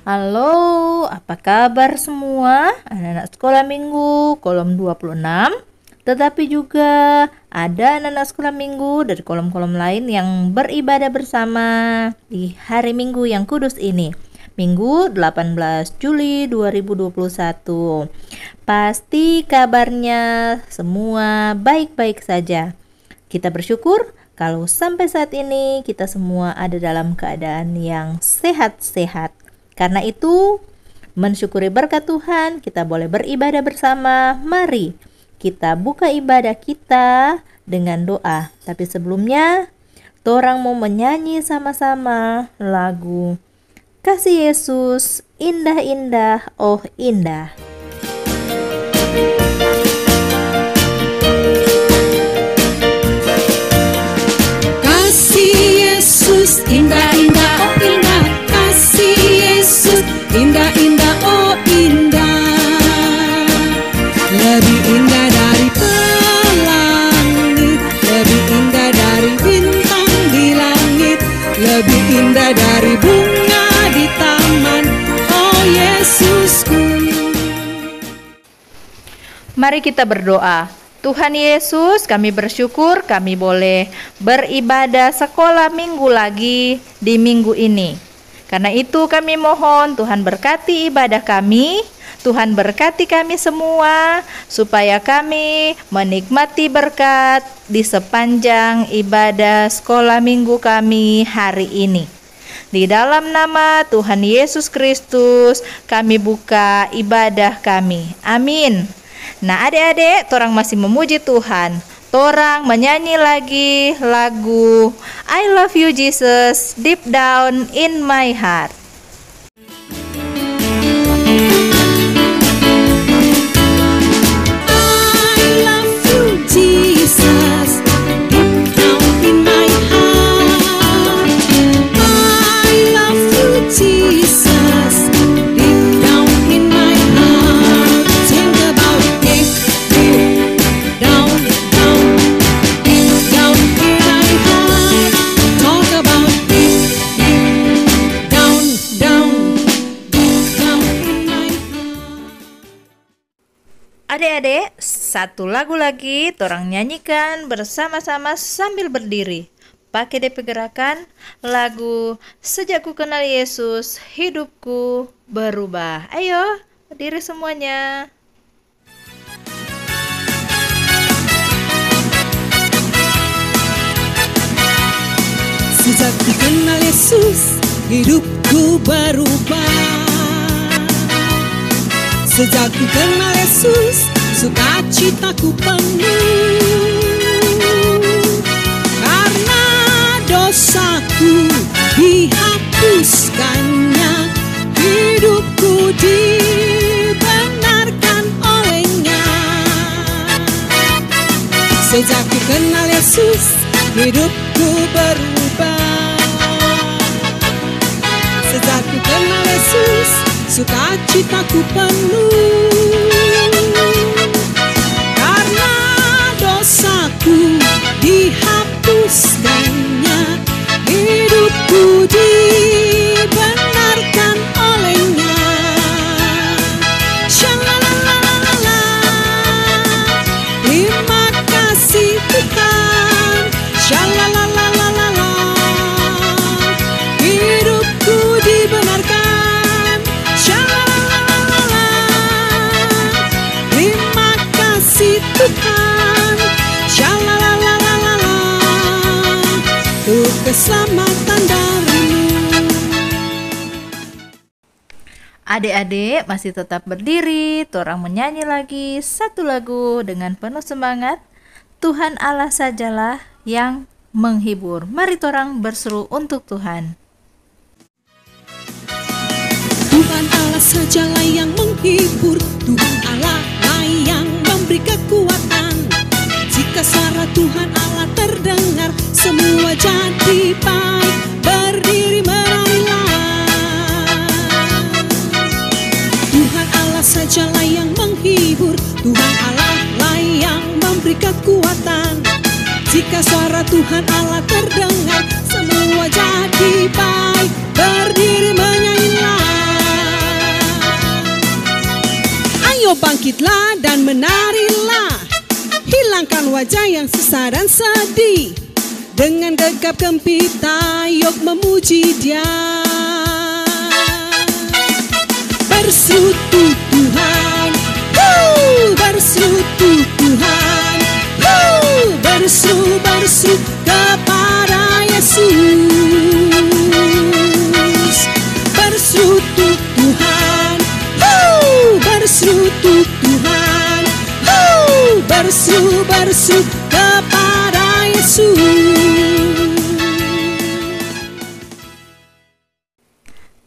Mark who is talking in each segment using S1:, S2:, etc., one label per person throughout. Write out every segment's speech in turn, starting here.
S1: Halo, apa kabar semua? Anak-anak sekolah minggu kolom 26. Tetapi juga ada anak-anak sekolah minggu dari kolom-kolom lain yang beribadah bersama di hari Minggu yang kudus ini. Minggu 18 Juli 2021. Pasti kabarnya semua baik-baik saja. Kita bersyukur kalau sampai saat ini kita semua ada dalam keadaan yang sehat-sehat. Karena itu, mensyukuri berkat Tuhan, kita boleh beribadah bersama. Mari kita buka ibadah kita dengan doa. Tapi sebelumnya, torang mau menyanyi sama-sama lagu Kasih Yesus, indah-indah, oh indah.
S2: Kasih Yesus, indah-indah, oh indah. Kasih Yesus, indah-indah, oh indah. Lebih indah dari pelangi, lebih indah dari bintang di langit, lebih indah dari bunga di taman, oh Yesusku.
S1: Mari kita berdoa. Tuhan Yesus, kami bersyukur kami boleh beribadah sekolah minggu lagi di minggu ini. Karena itu kami mohon Tuhan berkati ibadah kami, Tuhan berkati kami semua, supaya kami menikmati berkat di sepanjang ibadah sekolah minggu kami hari ini. Di dalam nama Tuhan Yesus Kristus kami buka ibadah kami. Amin. Nah adik-adik, torang masih memuji Tuhan. Torang menyanyi lagi lagu I Love You Jesus Deep Down in My Heart.
S2: I love you, Jesus, deep down in my heart. I love you, Jesus, deep down in my heart. Think about it, deep down, deep down in my heart. Talk about it, deep down, deep down in my heart.
S1: Adik-adik, satu lagu lagi torang nyanyikan bersama-sama sambil berdiri. Pakai DP gerakan lagu Sejak Ku Kenal Yesus, Hidupku Berubah. Ayo, berdiri semuanya.
S2: Sejak ku kenal Yesus, hidupku berubah. Sejak ku kenal Yesus, sukacitaku penuh. Karena dosaku dihapuskannya, hidupku dibenarkan olehnya. Sejak ku kenal Yesus, hidupku berubah. Sejak ku kenal Yesus, sukacitaku penuh. Karena dosaku dihapuskannya, hidupku dibenarkan olehnya. Shalalalala, terima kasih Tuhan. Shalalalala, hidupku dibenarkan. Shalalalala, terima kasih Tuhan. Shalalalala, untuk keselamatan darimu.
S1: Adik-adik masih tetap berdiri, torang menyanyi lagi satu lagu dengan penuh semangat. Tuhan Allah sajalah yang menghibur. Mari torang berseru untuk Tuhan.
S2: Tuhan Allah sajalah yang menghibur, Tuhan Allah lah yang memberi kekuatan. Jika suara Tuhan Allah terdengar, semua jadi baik, berdiri menarilah. Tuhan Allah sajalah yang menghibur, Tuhan Allah lah yang memberi kekuatan. Jika suara Tuhan Allah terdengar, semua jadi baik, berdiri menyanyilah. Bangkitlah dan menarilah, hilangkan wajah yang sesat dan sedih. Dengan gegap gempita yuk memuji Dia. Berseru Tuhan, berseru Tuhan, berseru kepada Yesus. Berseru Tuhan, berseru Tuhan, berseru kepada Yesus.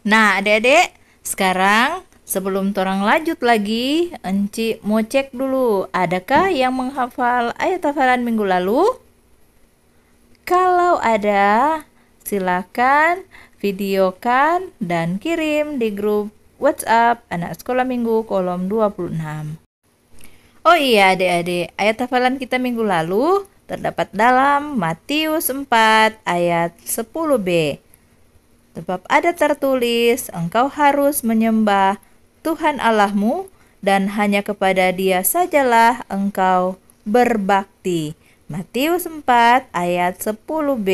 S1: Nah, adik-adik, sekarang sebelum torang lanjut lagi, Enci mau cek dulu, adakah yang menghafal ayat hafalan minggu lalu? Kalau ada, silakan videokan dan kirim di grup WhatsApp Anak Sekolah Minggu kolom 26. Oh iya adik-adik, ayat hafalan kita minggu lalu terdapat dalam Matius 4 ayat 10b. Sebab ada tertulis, engkau harus menyembah Tuhan Allahmu dan hanya kepada Dia sajalah engkau berbakti. Matius 4 ayat 10b.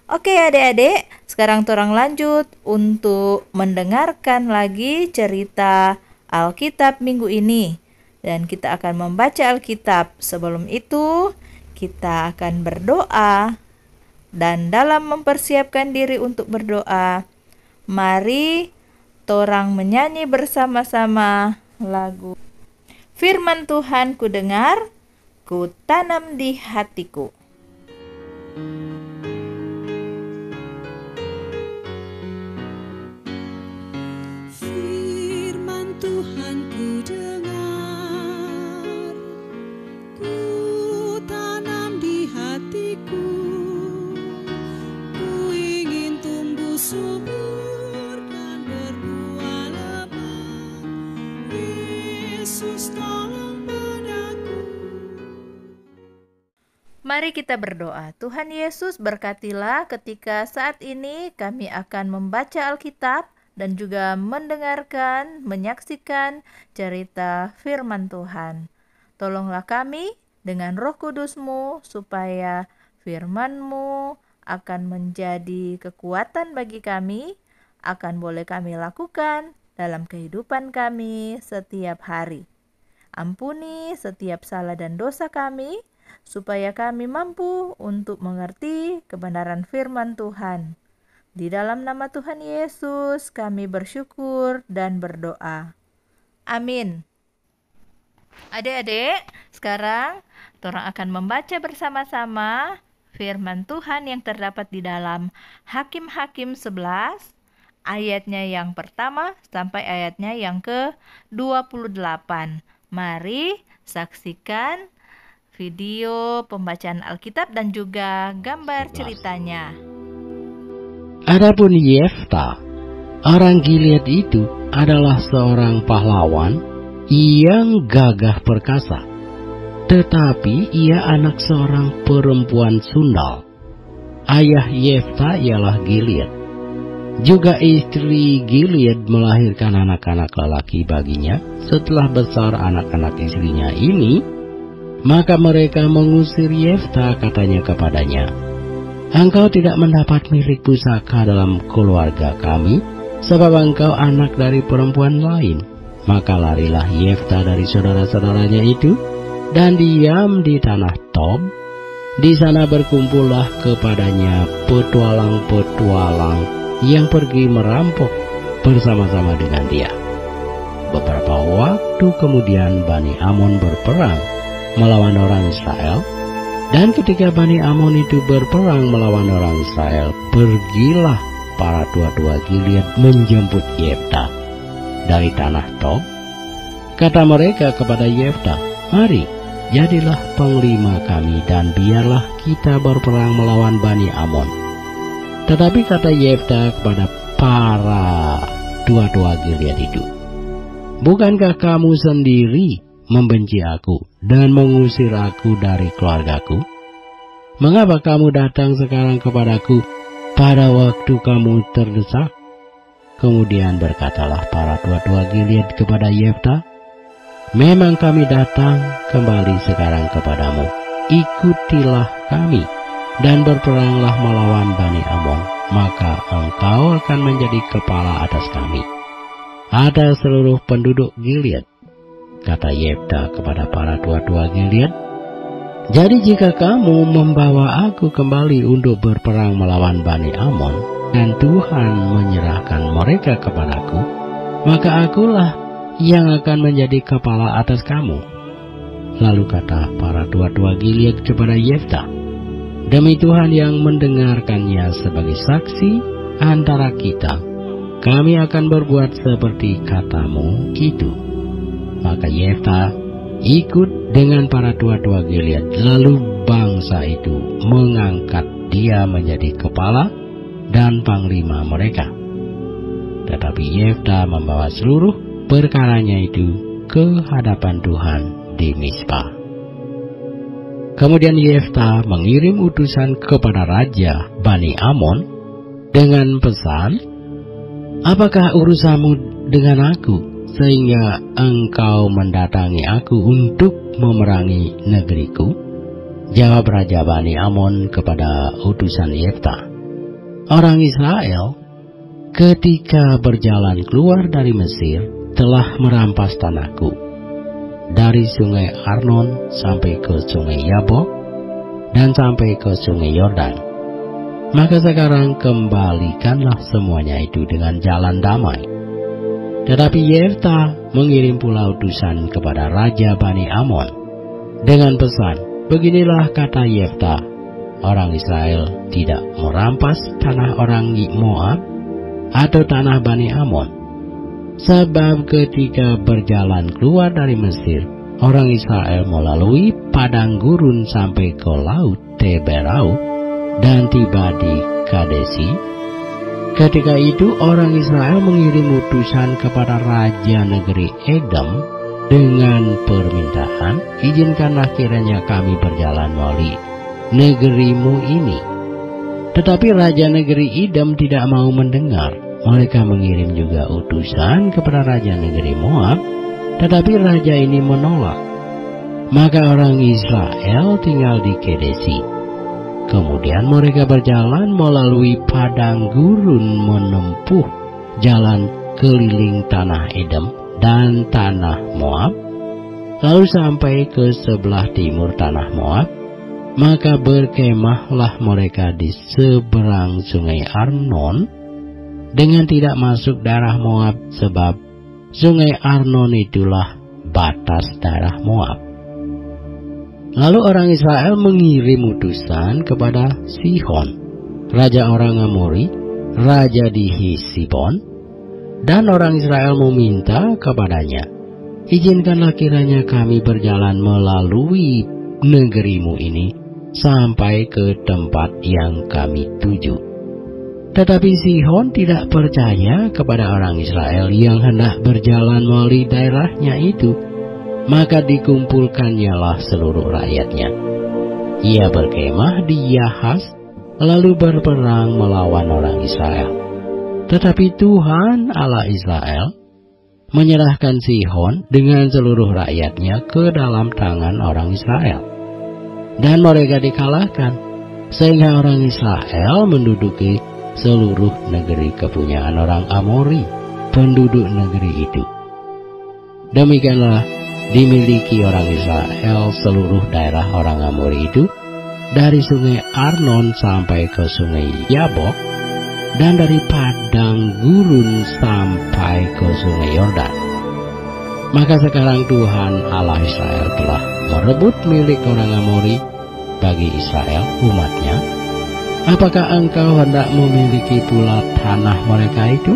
S1: Oke adik-adik, sekarang torang lanjut untuk mendengarkan lagi cerita Alkitab minggu ini. Dan kita akan membaca Alkitab. Sebelum itu, kita akan berdoa. Dan dalam mempersiapkan diri untuk berdoa, mari torang menyanyi bersama-sama lagu Firman Tuhan ku dengar, ku tanam di hatiku.
S2: Firman Tuhan ku dengar, ku tanam di hatiku, ku ingin tumbuh subur dan berbuah lebat. Yesus tolong padaku.
S1: Mari kita berdoa. Tuhan Yesus, berkatilah ketika saat ini kami akan membaca Alkitab dan juga mendengarkan, menyaksikan cerita firman Tuhan. Tolonglah kami dengan Roh Kudus-Mu supaya firman-Mu akan menjadi kekuatan bagi kami, akan boleh kami lakukan dalam kehidupan kami setiap hari. Ampuni setiap salah dan dosa kami, supaya kami mampu untuk mengerti kebenaran firman Tuhan. Di dalam nama Tuhan Yesus kami bersyukur dan berdoa. Amin. Adik-adik, sekarang torang akan membaca bersama-sama firman Tuhan yang terdapat di dalam Hakim-Hakim 11, ayatnya yang pertama sampai ayatnya yang ke-28. Mari saksikan video pembacaan Alkitab dan juga gambar ceritanya.
S3: Adapun Yefta, orang Gilead itu adalah seorang pahlawan yang gagah perkasa. Tetapi ia anak seorang perempuan sundal. Ayah Yefta ialah Gilead. Juga istri Gilead melahirkan anak-anak lelaki baginya. Setelah besar anak-anak istrinya ini, maka mereka mengusir Yefta, katanya kepadanya, engkau tidak mendapat milik pusaka dalam keluarga kami, sebab engkau anak dari perempuan lain. Maka larilah Yefta dari saudara-saudaranya itu, dan diam di tanah Tob. Di sana berkumpullah kepadanya petualang-petualang yang pergi merampok bersama-sama dengan dia. Beberapa waktu kemudian Bani Amon berperang melawan orang Israel. Dan ketika Bani Amon itu berperang melawan orang Israel, pergilah para tua-tua Gilead menjemput Yefta dari tanah Tob. Kata mereka kepada Yefta, mari, jadilah panglima kami dan biarlah kita berperang melawan Bani Amon. Tetapi kata Yefta kepada para tua-tua Gilead itu, bukankah kamu sendiri membenci aku dan mengusir aku dari keluargaku? Mengapa kamu datang sekarang kepadaku pada waktu kamu terdesak? Kemudian berkatalah para tua-tua Gilead kepada Yefta, memang kami datang kembali sekarang kepadamu. Ikutilah kami dan berperanglah melawan Bani Amon, maka engkau akan menjadi kepala atas kami atas seluruh penduduk Gilead. Kata Yefta kepada para tua-tua Gilead, jadi jika kamu membawa aku kembali untuk berperang melawan Bani Amon, dan Tuhan menyerahkan mereka kepadaku, maka akulah yang akan menjadi kepala atas kamu. Lalu kata para tua-tua Gilead kepada Yefta, demi Tuhan yang mendengarkannya sebagai saksi antara kita, kami akan berbuat seperti katamu itu. Maka Yefta ikut dengan para tua-tua Gilead, lalu bangsa itu mengangkat dia menjadi kepala dan panglima mereka. Tetapi Yefta membawa seluruh perkaranya itu ke hadapan Tuhan di Mizpah. Kemudian Yefta mengirim utusan kepada Raja Bani Amon dengan pesan, apakah urusanmu dengan aku, sehingga engkau mendatangi aku untuk memerangi negeriku? Jawab Raja Bani Amon kepada utusan Yefta, orang Israel ketika berjalan keluar dari Mesir telah merampas tanahku, dari sungai Arnon sampai ke sungai Yabok dan sampai ke sungai Yordan. Maka sekarang kembalikanlah semuanya itu dengan jalan damai. Tetapi Yefta mengirim pula utusan kepada Raja Bani Amon dengan pesan, beginilah kata Yefta, orang Israel tidak merampas tanah orang Moab atau tanah Bani Amon. Sebab ketika berjalan keluar dari Mesir, orang Israel melalui padang gurun sampai ke laut Teberau dan tiba di Kadesi. Ketika itu orang Israel mengirim utusan kepada raja negeri Edom dengan permintaan, izinkanlah kiranya kami berjalan melalui negerimu ini. Tetapi raja negeri Edom tidak mau mendengar. Mereka mengirim juga utusan kepada raja negeri Moab, tetapi raja ini menolak. Maka orang Israel tinggal di Kedesi. Kemudian mereka berjalan melalui padang gurun menempuh jalan keliling tanah Edom dan tanah Moab, lalu sampai ke sebelah timur tanah Moab. Maka berkemahlah mereka di seberang sungai Arnon dengan tidak masuk daerah Moab, sebab sungai Arnon itulah batas daerah Moab. Lalu orang Israel mengirim utusan kepada Sihon, raja orang Amori, raja di Hesibon, dan orang Israel meminta kepadanya, izinkanlah kiranya kami berjalan melalui negerimu ini sampai ke tempat yang kami tuju. Tetapi Sihon tidak percaya kepada orang Israel yang hendak berjalan melalui daerahnya itu. Maka dikumpulkannyalah seluruh rakyatnya. Ia berkemah di Yahas, lalu berperang melawan orang Israel. Tetapi Tuhan Allah Israel menyerahkan Sihon dengan seluruh rakyatnya ke dalam tangan orang Israel. Dan mereka dikalahkan, sehingga orang Israel menduduki seluruh negeri kepunyaan orang Amori, penduduk negeri itu. Demikianlah dimiliki orang Israel seluruh daerah orang Amori itu, dari sungai Arnon sampai ke sungai Yabok, dan dari padang gurun sampai ke sungai Yordan. Maka sekarang Tuhan Allah Israel telah merebut milik orang Amori bagi Israel umatnya. Apakah engkau hendak memiliki pula tanah mereka itu?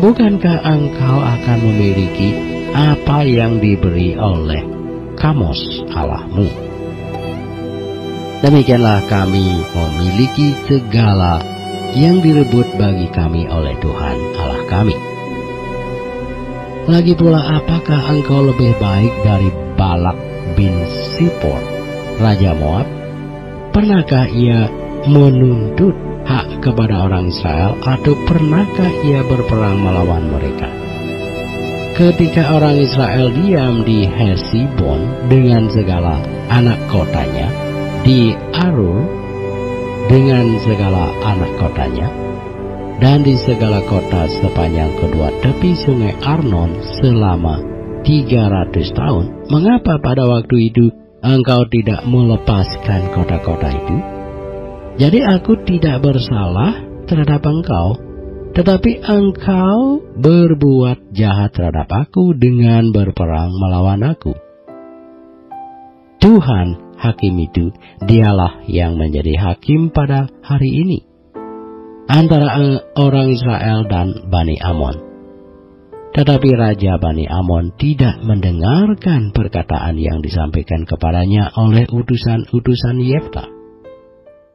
S3: Bukankah engkau akan memiliki apa yang diberi oleh Kamos Allahmu? Demikianlah kami memiliki segala yang direbut bagi kami oleh Tuhan Allah kami. Lagi pula, apakah engkau lebih baik dari Balak bin Sipor, raja Moab? Pernahkah ia menuntut hak kepada orang Israel, atau pernahkah ia berperang melawan mereka? ketika orang Israel diam di Hesibon dengan segala anak kotanya, di Arur dengan segala anak kotanya, dan di segala kota sepanjang kedua tepi sungai Arnon selama 300 tahun, mengapa pada waktu itu engkau tidak melepaskan kota-kota itu? Jadi aku tidak bersalah terhadap engkau, tetapi engkau berbuat jahat terhadap aku dengan berperang melawan aku. Tuhan hakim itu, dialah yang menjadi hakim pada hari ini antara orang Israel dan Bani Amon. Tetapi Raja Bani Amon tidak mendengarkan perkataan yang disampaikan kepadanya oleh utusan-utusan Yefta.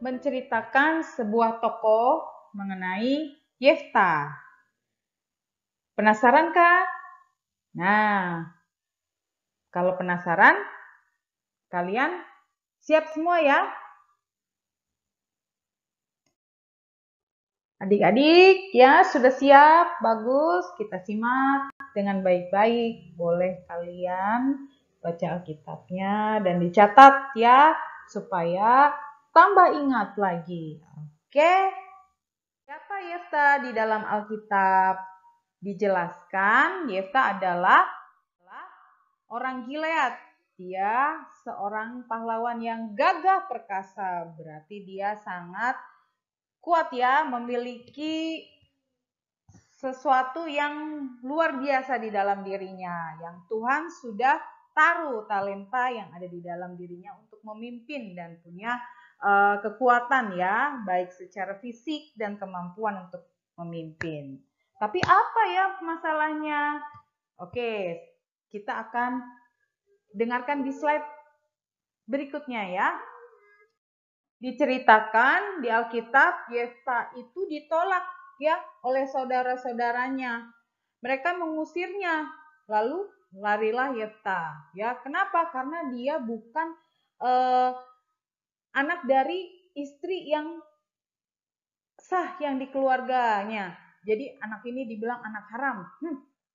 S4: Menceritakan sebuah tokoh mengenai Yefta. Penasarankah? Nah, kalau penasaran, kalian siap semua ya? Adik-adik ya sudah siap? Bagus, kita simak dengan baik-baik. Boleh kalian baca Alkitabnya dan dicatat ya, supaya tambah ingat lagi. Oke? Siapa Yefta di dalam Alkitab? Dijelaskan Yefta adalah orang Gilead. Dia seorang pahlawan yang gagah perkasa. Berarti dia sangat kuat ya, memiliki sesuatu yang luar biasa di dalam dirinya. Yang Tuhan sudah taruh talenta yang ada di dalam dirinya untuk memimpin dan punya kekuatan ya, baik secara fisik dan kemampuan untuk memimpin. Tapi apa ya masalahnya? Oke, kita akan dengarkan di slide berikutnya ya. Diceritakan di Alkitab, Yefta itu ditolak ya oleh saudara-saudaranya. Mereka mengusirnya, lalu larilah Yefta. Ya, kenapa? Karena dia bukan anak dari istri yang sah yang di keluarganya. Jadi anak ini dibilang anak haram,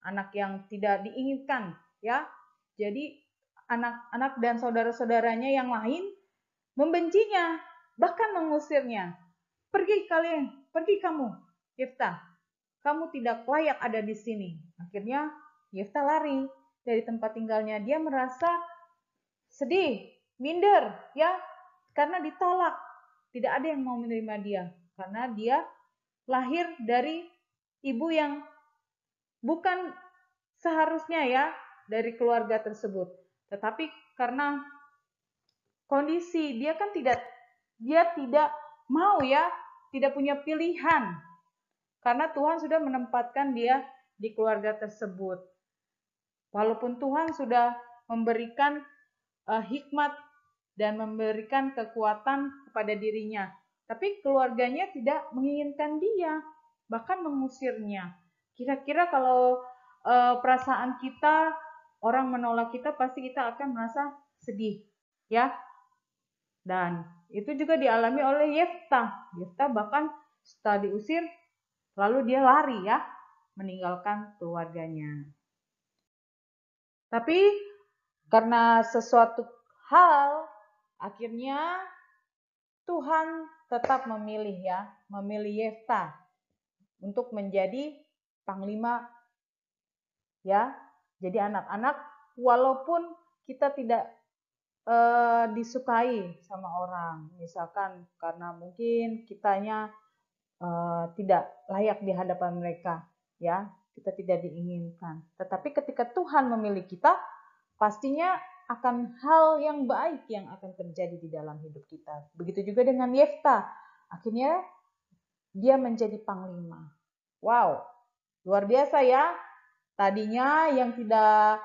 S4: anak yang tidak diinginkan, ya. Jadi anak-anak dan saudara-saudaranya yang lain membencinya, bahkan mengusirnya. Pergi kalian, pergi kamu, Yefta. Kamu tidak layak ada di sini. Akhirnya Yefta lari dari tempat tinggalnya. Dia merasa sedih, minder, ya, karena ditolak. Tidak ada yang mau menerima dia, karena dia lahir dari ibu yang bukan seharusnya ya dari keluarga tersebut. Tetapi karena kondisi dia kan tidak mau ya, tidak punya pilihan. Karena Tuhan sudah menempatkan dia di keluarga tersebut. Walaupun Tuhan sudah memberikan hikmat dan memberikan kekuatan kepada dirinya, tapi keluarganya tidak menginginkan dia, bahkan mengusirnya. Kira-kira kalau perasaan kita, orang menolak kita, pasti kita akan merasa sedih, ya. Dan itu juga dialami oleh Yefta. Yefta bahkan setelah diusir, lalu dia lari ya, meninggalkan keluarganya. Tapi karena sesuatu hal, akhirnya Tuhan tetap memilih Yefta untuk menjadi panglima ya. Jadi anak-anak, walaupun kita tidak disukai sama orang, misalkan karena mungkin kitanya tidak layak di hadapan mereka, ya, kita tidak diinginkan. Tetapi ketika Tuhan memilih kita, pastinya akan hal yang baik yang akan terjadi di dalam hidup kita. Begitu juga dengan Yefta, akhirnya dia menjadi panglima. Wow, luar biasa ya. Tadinya yang tidak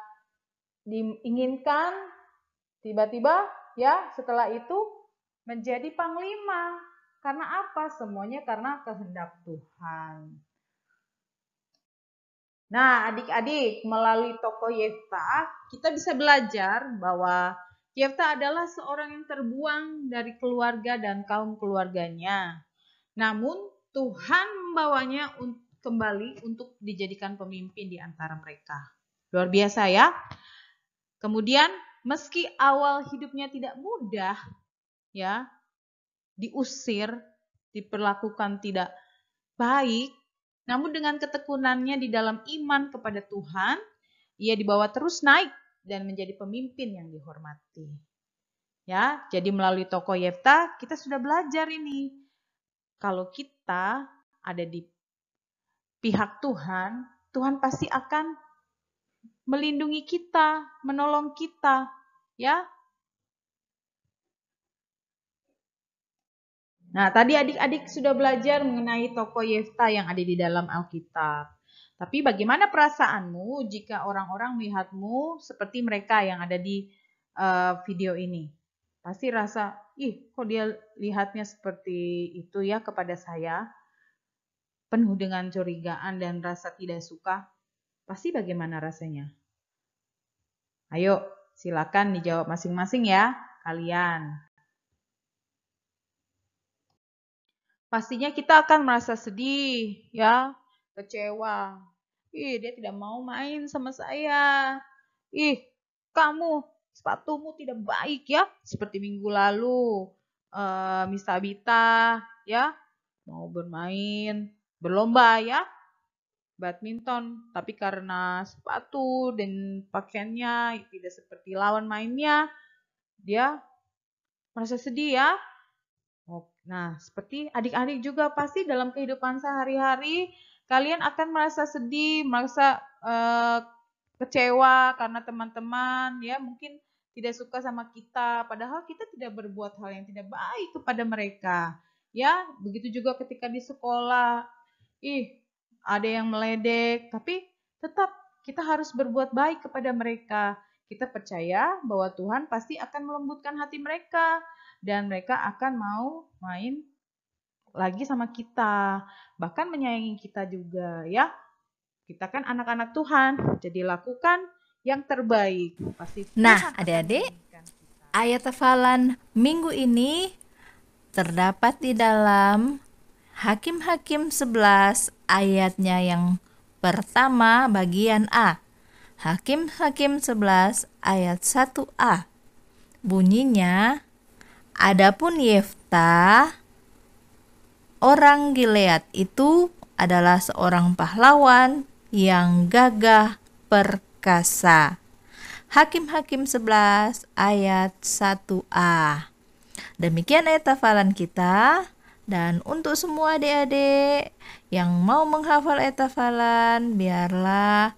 S4: diinginkan, tiba-tiba ya setelah itu menjadi panglima. Karena apa? Semuanya karena kehendak Tuhan. Nah, adik-adik, melalui tokoh Yefta, kita bisa belajar bahwa Yefta adalah seorang yang terbuang dari keluarga dan kaum keluarganya. Namun, Tuhan membawanya kembali untuk dijadikan pemimpin di antara mereka. Luar biasa ya. Kemudian meski awal hidupnya tidak mudah, ya, diusir, diperlakukan tidak baik, namun dengan ketekunannya di dalam iman kepada Tuhan, ia dibawa terus naik dan menjadi pemimpin yang dihormati. Ya, jadi melalui tokoh Yefta kita sudah belajar ini. Kalau kita ada di pihak Tuhan, Tuhan pasti akan melindungi kita, menolong kita, ya. Nah, tadi adik-adik sudah belajar mengenai tokoh Yefta yang ada di dalam Alkitab. Tapi bagaimana perasaanmu jika orang-orang melihatmu seperti mereka yang ada di video ini? Pasti rasa, ih kok dia lihatnya seperti itu ya kepada saya? Penuh dengan curigaan dan rasa tidak suka. Pasti bagaimana rasanya? Ayo, silakan dijawab masing-masing ya, kalian. Pastinya kita akan merasa sedih, ya, kecewa. Ih, dia tidak mau main sama saya. Ih, kamu sepatumu tidak baik ya, seperti minggu lalu. Miss Tabita, ya, mau bermain, berlomba ya, badminton. Tapi karena sepatu dan pakaiannya tidak seperti lawan mainnya, dia merasa sedih ya. Nah, seperti adik-adik juga pasti dalam kehidupan sehari-hari kalian akan merasa sedih, merasa kecewa karena teman-teman ya mungkin tidak suka sama kita, padahal kita tidak berbuat hal yang tidak baik kepada mereka. Ya, begitu juga ketika di sekolah, ada yang meledek, tapi tetap kita harus berbuat baik kepada mereka. Kita percaya bahwa Tuhan pasti akan melembutkan hati mereka. Dan mereka akan mau main lagi sama kita. Bahkan menyayangi kita juga ya. Kita kan anak-anak Tuhan. Jadi lakukan yang terbaik. Pasti
S1: Nah, adik-adik, ayat hafalan minggu ini terdapat di dalam Hakim-Hakim 11 ayatnya yang pertama bagian A. Hakim-Hakim 11 ayat 1a. Bunyinya, adapun Yefta, orang Gilead itu adalah seorang pahlawan yang gagah perkasa. Hakim-Hakim 11 ayat 1a. Demikian ayat hafalan kita. Dan untuk semua adik-adik yang mau menghafal ayat hafalan, biarlah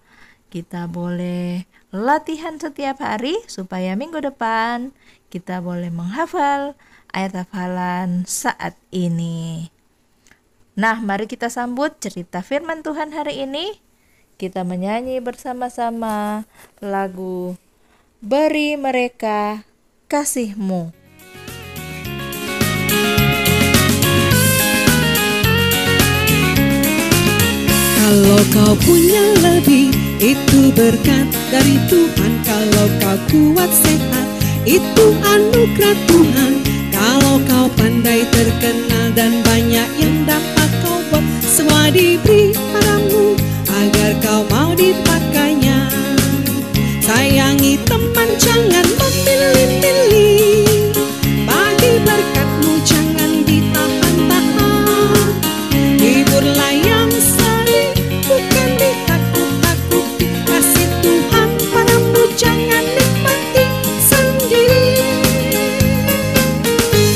S1: kita boleh latihan setiap hari supaya minggu depan kita boleh menghafal ayat hafalan saat ini. Nah, mari kita sambut cerita firman Tuhan hari ini. Kita menyanyi bersama-sama lagu Beri Mereka Kasih-Mu.
S2: Kalau kau punya lebih, itu berkat dari Tuhan. Kalau kau kuat sehat, itu anugerah Tuhan. Kalau kau pandai terkenal dan banyak yang dapat kau buat, semua diberi padamu agar kau mau dipakainya. Sayangi teman, jangan memilih-milih. Bagi berkatmu jangan ditahan-tahan. Hiburlah yang sedih, bukan ditakut-takuti. Kasih Tuhan padamu jangan nikmati sendiri.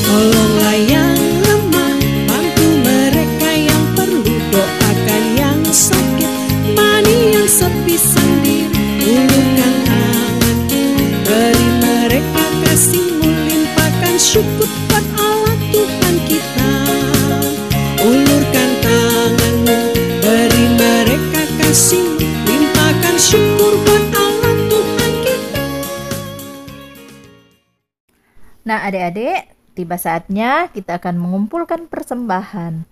S2: Tolonglah yang lemah, bantu mereka yang perlu, doakan yang sakit, mani yang sepi sendiri. Ulurkan tanganmu, beri mereka kasih-Mu, limpahkan syukur buat Allah Tuhan kita. Ulurkan tanganmu, beri mereka kasih-Mu, limpahkan syukur buat Allah Tuhan kita.
S1: Nah, adik-adik, tiba saatnya kita akan mengumpulkan persembahan.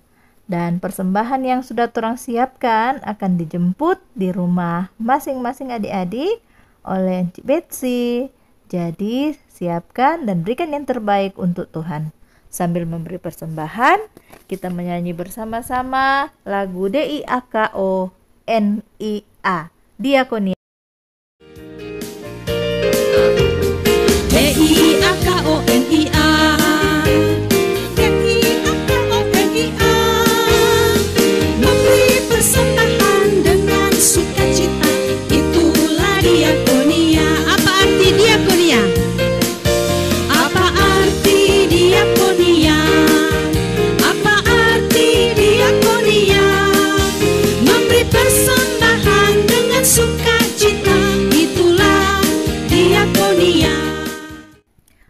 S1: Dan persembahan yang sudah turang siapkan akan dijemput di rumah masing-masing adik-adik oleh Encik Betsy. Jadi, siapkan dan berikan yang terbaik untuk Tuhan. Sambil memberi persembahan, kita menyanyi bersama-sama lagu DIAKONIA, Diakonia.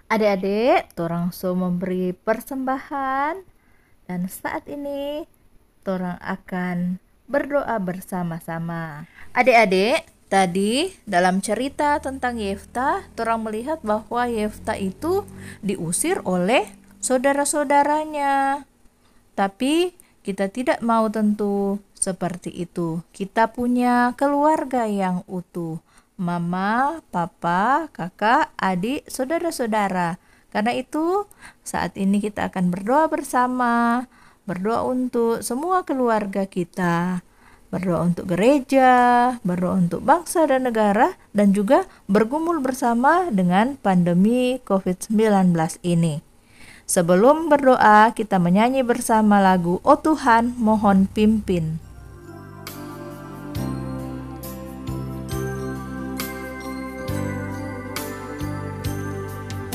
S1: Adik-adik, torang so memberi persembahan dan saat ini torang akan berdoa bersama-sama. Adik-adik, tadi dalam cerita tentang Yefta, torang melihat bahwa Yefta itu diusir oleh saudara-saudaranya. Tapi kita tidak mau tentu seperti itu. Kita punya keluarga yang utuh. Mama, papa, kakak, adik, saudara-saudara. Karena itu saat ini kita akan berdoa bersama. Berdoa untuk semua keluarga kita. Berdoa untuk gereja, berdoa untuk bangsa dan negara, dan juga bergumul bersama dengan pandemi COVID-19 ini. Sebelum berdoa, kita menyanyi bersama lagu "Oh Tuhan, Mohon Pimpin".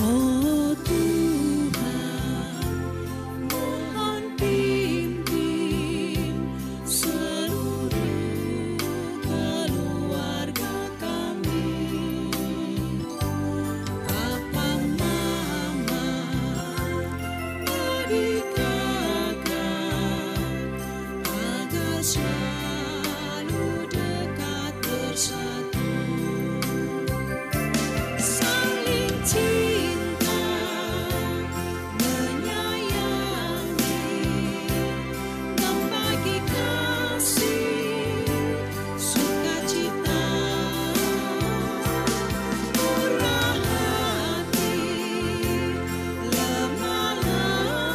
S2: Oh Tuhan, mohon pimpin seluruh keluarga kami. Papa, mama, adik kakak, agar selalu dekat bersatu. Saling cinta, menyayangi, membagi kasih, sukacita, murah hati, lemah lembut,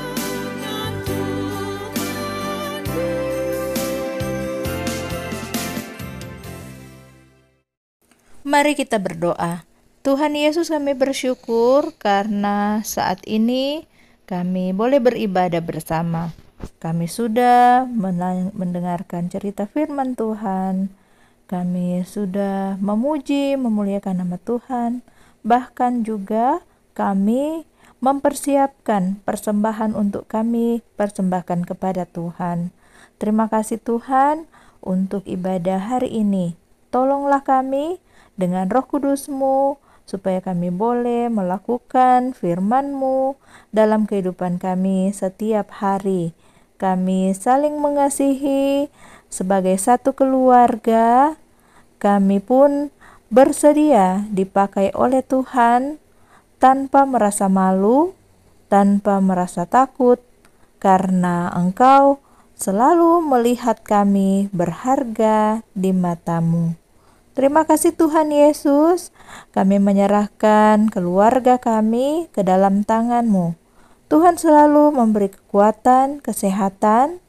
S2: memuliakan Tuhan.
S1: Mari kita berdoa. Tuhan Yesus, kami bersyukur karena saat ini kami boleh beribadah bersama. Kami sudah mendengarkan cerita firman Tuhan. Kami sudah memuji, memuliakan nama Tuhan. Bahkan juga kami mempersiapkan persembahan untuk kami persembahkan kepada Tuhan. Terima kasih Tuhan untuk ibadah hari ini. Tolonglah kami dengan Roh Kudus-Mu supaya kami boleh melakukan firman-Mu dalam kehidupan kami setiap hari. Kami saling mengasihi sebagai satu keluarga. Kami pun bersedia dipakai oleh Tuhan tanpa merasa malu, tanpa merasa takut, karena Engkau selalu melihat kami berharga di mata-Mu. Terima kasih Tuhan Yesus, kami menyerahkan keluarga kami ke dalam tangan-Mu. Tuhan selalu memberi kekuatan, kesehatan.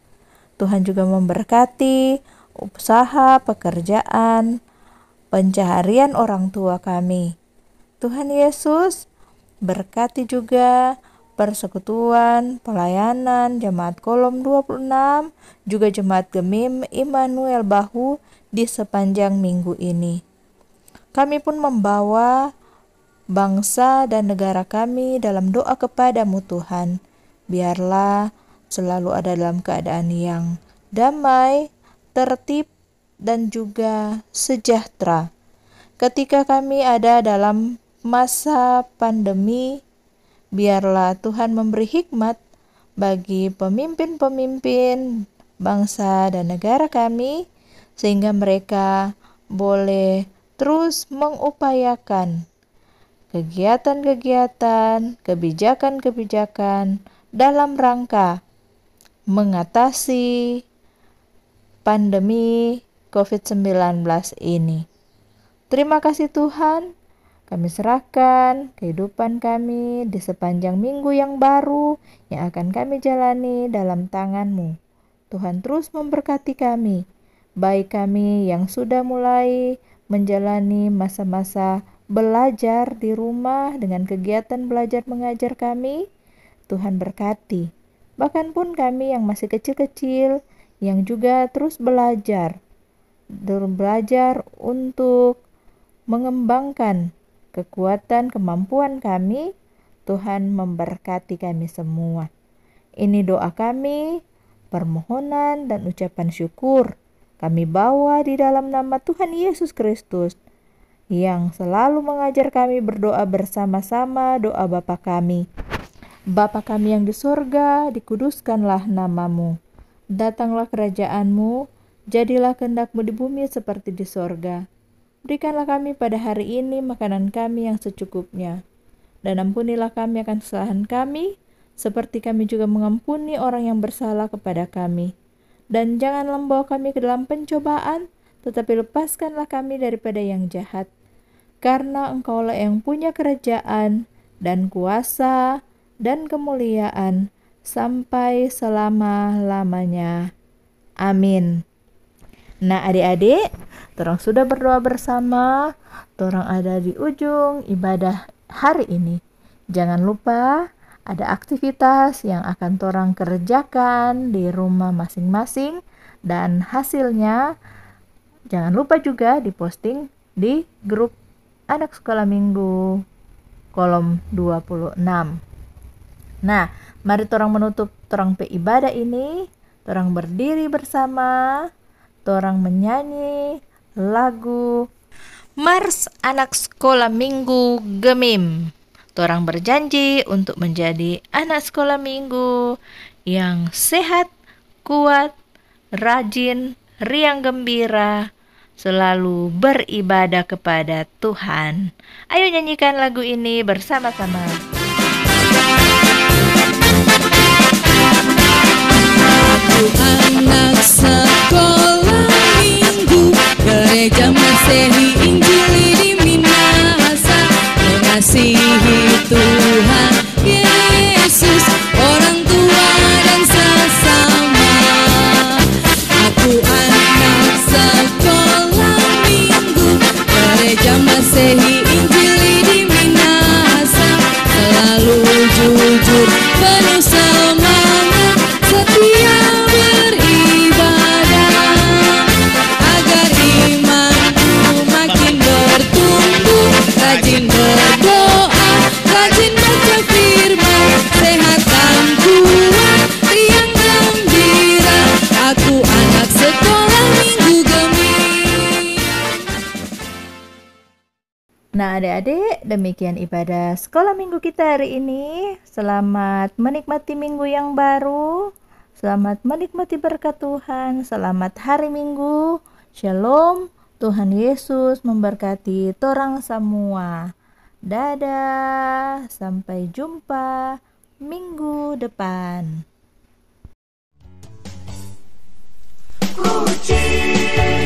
S1: Tuhan juga memberkati usaha, pekerjaan, pencaharian orang tua kami. Tuhan Yesus, berkati juga persekutuan, pelayanan, Jemaat Kolom 26, juga Jemaat Gemim Immanuel Bahu di sepanjang minggu ini. Kami pun membawa bangsa dan negara kami dalam doa kepadamu Tuhan. Biarlah selalu ada dalam keadaan yang damai, tertib, dan juga sejahtera. Ketika kami ada dalam masa pandemi, biarlah Tuhan memberi hikmat bagi pemimpin-pemimpin bangsa dan negara kami, sehingga mereka boleh terus mengupayakan kegiatan-kegiatan, kebijakan-kebijakan dalam rangka mengatasi pandemi COVID-19 ini. Terima kasih Tuhan, kami serahkan kehidupan kami di sepanjang minggu yang baru yang akan kami jalani dalam tangan-Mu. Tuhan terus memberkati kami, baik kami yang sudah mulai menjalani masa-masa belajar di rumah dengan kegiatan belajar mengajar kami. Tuhan berkati. Bahkan pun kami yang masih kecil-kecil, yang juga terus belajar untuk mengembangkan kekuatan kemampuan kami. Tuhan memberkati kami semua. Ini doa kami, permohonan dan ucapan syukur kami bawa di dalam nama Tuhan Yesus Kristus yang selalu mengajar kami berdoa bersama-sama doa Bapa kami. Bapa kami yang di sorga, dikuduskanlah namamu. Datanglah kerajaanmu, jadilah kehendak-mu di bumi seperti di sorga. Berikanlah kami pada hari ini makanan kami yang secukupnya. Dan ampunilah kami akan kesalahan kami, seperti kami juga mengampuni orang yang bersalah kepada kami. Dan janganlah membawa kami ke dalam pencobaan, tetapi lepaskanlah kami daripada yang jahat. Karena Engkaulah yang punya kerajaan dan kuasa dan kemuliaan sampai selama-lamanya. Amin. Nah adik-adik, torang sudah berdoa bersama, torang ada di ujung ibadah hari ini. Jangan lupa ada aktivitas yang akan torang kerjakan di rumah masing-masing, dan hasilnya jangan lupa juga diposting di grup anak sekolah minggu kolom 26. Nah, mari torang menutup torang pe ibadah ini, torang berdiri bersama, torang menyanyi lagu Mars Anak Sekolah Minggu Gemim. Torang berjanji untuk menjadi anak sekolah minggu yang sehat, kuat, rajin, riang gembira, selalu beribadah kepada Tuhan. Ayo nyanyikan lagu ini bersama-sama.
S2: Anak sekolah minggu, gereja Masehi Injili di Minahasa, mengasihi Tuhan Yesus, orang tua dan sesama. Aku anak sekolah minggu, gereja Masehi Injili di Minahasa, selalu jujur, penuh semangat, setia beribadah, agar imanku makin bertumbuh, rajin berdoa, rajin baca firman, sehat dan kuat, riang gembira. Aku anak sekolah minggu Gemim.
S1: Nah adik-adik, demikian ibadah sekolah minggu kita hari ini. Selamat menikmati minggu yang baru. Selamat menikmati berkat Tuhan. Selamat hari Minggu. Shalom. Tuhan Yesus memberkati torang semua. Dadah. Sampai jumpa minggu depan.
S5: Kucing